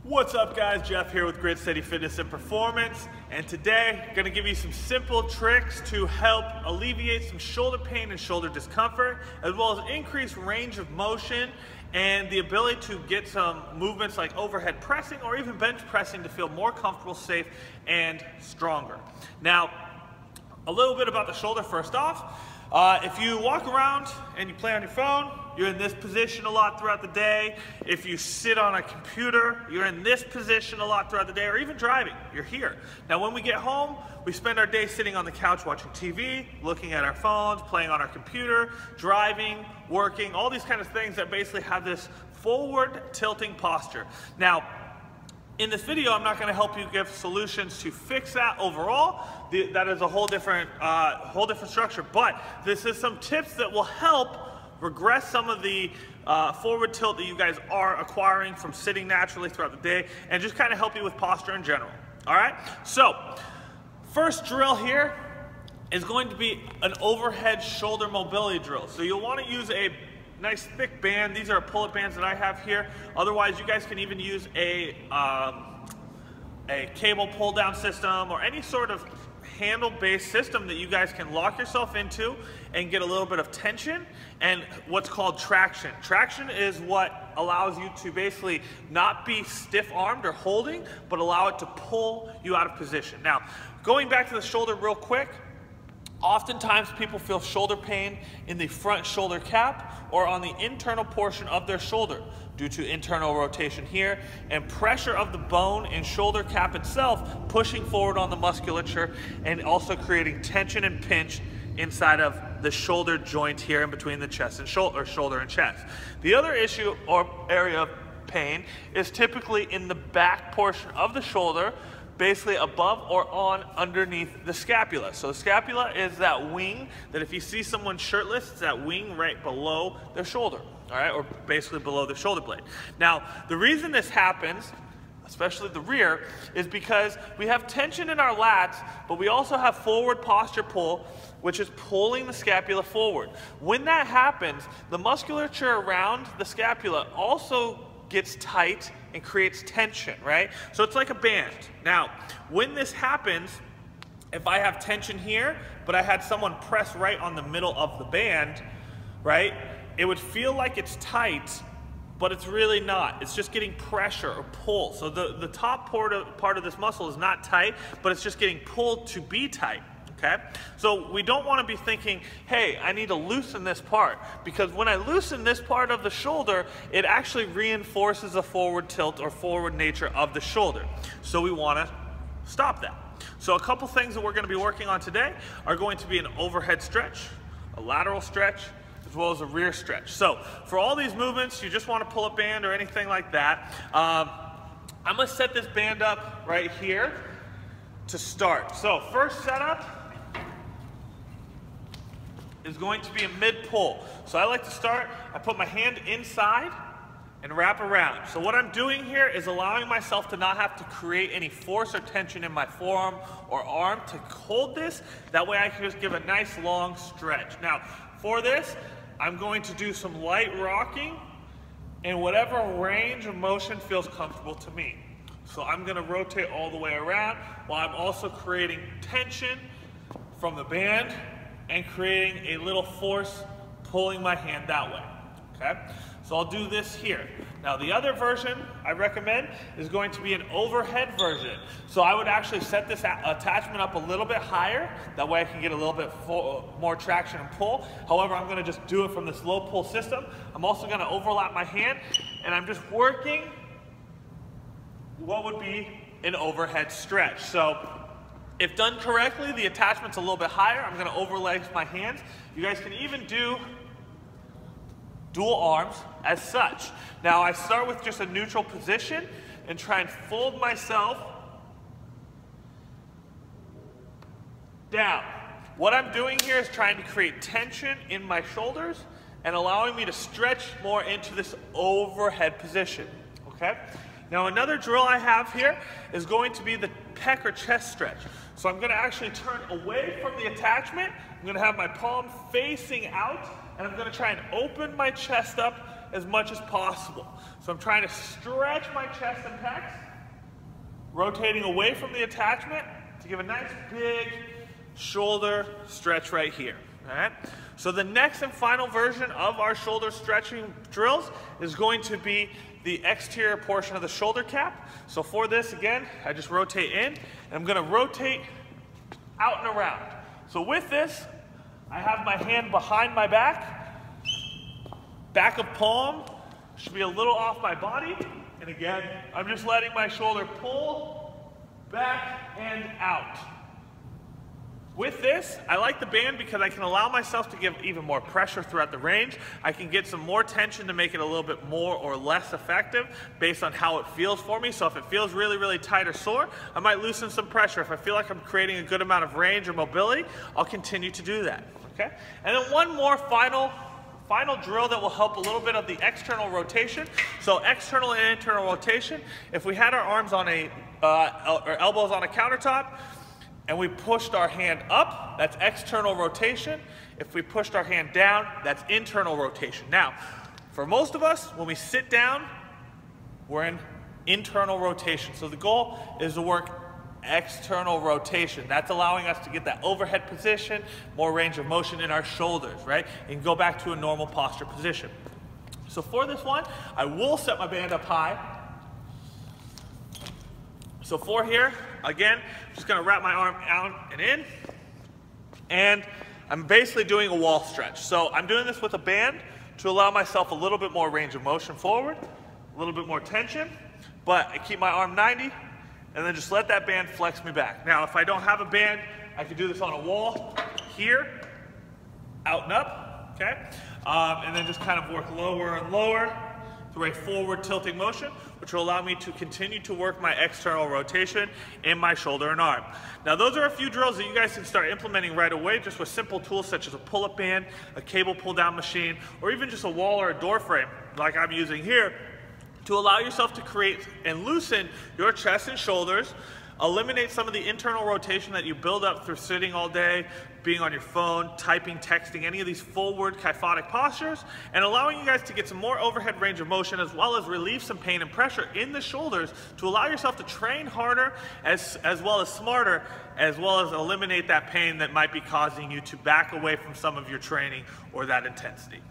What's up guys, Jeff here with Grid Steady Fitness and Performance, and today I'm going to give you some simple tricks to help alleviate some shoulder pain and shoulder discomfort, as well as increase range of motion and the ability to get some movements like overhead pressing or even bench pressing to feel more comfortable, safe, and stronger. Now, a little bit about the shoulder first off. If you walk around and you play on your phone, you're in this position a lot throughout the day. If you sit on a computer, you're in this position a lot throughout the day, or even driving, you're here. Now when we get home, we spend our day sitting on the couch watching TV, looking at our phones, playing on our computer, driving, working, all these kind of things that basically have this forward tilting posture. Now, in this video, I'm not going to help you give solutions to fix that overall. That is a whole different structure. But this is some tips that will help regress some of the forward tilt that you guys are acquiring from sitting naturally throughout the day, and just kind of help you with posture in general. All right. So, first drill here is going to be an overhead shoulder mobility drill. So you'll want to use a nice thick band. These are pull-up bands that I have here. Otherwise, you guys can even use a cable pull-down system or any sort of handle-based system that you guys can lock yourself into and get a little bit of tension and what's called traction. Traction is what allows you to basically not be stiff-armed or holding, but allow it to pull you out of position. Now, going back to the shoulder real quick, oftentimes people feel shoulder pain in the front shoulder cap or on the internal portion of their shoulder due to internal rotation here and pressure of the bone and shoulder cap itself pushing forward on the musculature and also creating tension and pinch inside of the shoulder joint here in between the chest and shoulder and chest. The other issue or area of pain is typically in the back portion of the shoulder, basically above or on underneath the scapula. So the scapula is that wing that if you see someone shirtless, it's that wing right below their shoulder, all right, or basically below the shoulder blade. Now, the reason this happens, especially the rear, is because we have tension in our lats, but we also have forward posture pull, which is pulling the scapula forward. When that happens, the musculature around the scapula also gets tight and creates tension, right? So it's like a band. Now, when this happens, if I have tension here, but I had someone press right on the middle of the band, right, it would feel like it's tight, but it's really not. It's just getting pressure or pull. So the top part of this muscle is not tight, but it's just getting pulled to be tight. Okay? So we don't want to be thinking, hey, I need to loosen this part, because when I loosen this part of the shoulder, it actually reinforces the forward tilt or forward nature of the shoulder. So we want to stop that. So a couple things that we're going to be working on today are going to be an overhead stretch, a lateral stretch, as well as a rear stretch. So for all these movements, you just want to pull a band or anything like that. I'm going to set this band up right here to start. So first setup is going to be a mid-pull. So I like to start, I put my hand inside and wrap around. So what I'm doing here is allowing myself to not have to create any force or tension in my forearm or arm to hold this. That way I can just give a nice long stretch. Now, for this, I'm going to do some light rocking in whatever range of motion feels comfortable to me. So I'm gonna rotate all the way around while I'm also creating tension from the band and creating a little force pulling my hand that way, okay? So I'll do this here. Now the other version I recommend is going to be an overhead version. So I would actually set this attachment up a little bit higher, that way I can get a little bit more traction and pull. However, I'm gonna just do it from this low pull system. I'm also gonna overlap my hand, and I'm just working what would be an overhead stretch. So if done correctly, the attachment's a little bit higher. I'm gonna overlay my hands. You guys can even do dual arms as such. Now I start with just a neutral position and try and fold myself down. What I'm doing here is trying to create tension in my shoulders and allowing me to stretch more into this overhead position, okay? Now another drill I have here is going to be the pec or chest stretch. So I'm going to actually turn away from the attachment. I'm going to have my palm facing out, and I'm going to try and open my chest up as much as possible. So I'm trying to stretch my chest and pecs, rotating away from the attachment to give a nice big shoulder stretch right here. All right? So the next and final version of our shoulder stretching drills is going to be the exterior portion of the shoulder cap. So for this, again, I just rotate in, and I'm gonna rotate out and around. So with this, I have my hand behind my back of palm should be a little off my body, and again, I'm just letting my shoulder pull back and out. With this, I like the band because I can allow myself to give even more pressure throughout the range. I can get some more tension to make it a little bit more or less effective based on how it feels for me. So if it feels really, really tight or sore, I might loosen some pressure. If I feel like I'm creating a good amount of range or mobility, I'll continue to do that, okay? And then one more final drill that will help a little bit of the external rotation. So external and internal rotation. If we had our arms on or elbows on a countertop, and we pushed our hand up, that's external rotation. If we pushed our hand down, that's internal rotation. Now, for most of us, when we sit down, we're in internal rotation. So the goal is to work external rotation. That's allowing us to get that overhead position, more range of motion in our shoulders, right? And go back to a normal posture position. So for this one, I will set my band up high. So for here, again, I'm just gonna wrap my arm out and in, and I'm basically doing a wall stretch. So I'm doing this with a band to allow myself a little bit more range of motion forward, a little bit more tension, but I keep my arm 90, and then just let that band flex me back. Now, if I don't have a band, I can do this on a wall here, out and up, okay? And then just kind of work lower and lower through a forward tilting motion, which will allow me to continue to work my external rotation in my shoulder and arm. Now those are a few drills that you guys can start implementing right away just with simple tools such as a pull-up band, a cable pull-down machine, or even just a wall or a door frame like I'm using here to allow yourself to create and loosen your chest and shoulders, eliminate some of the internal rotation that you build up through sitting all day, being on your phone, typing, texting, any of these forward kyphotic postures, and allowing you guys to get some more overhead range of motion as well as relieve some pain and pressure in the shoulders to allow yourself to train harder as well as smarter, as well as eliminate that pain that might be causing you to back away from some of your training or that intensity.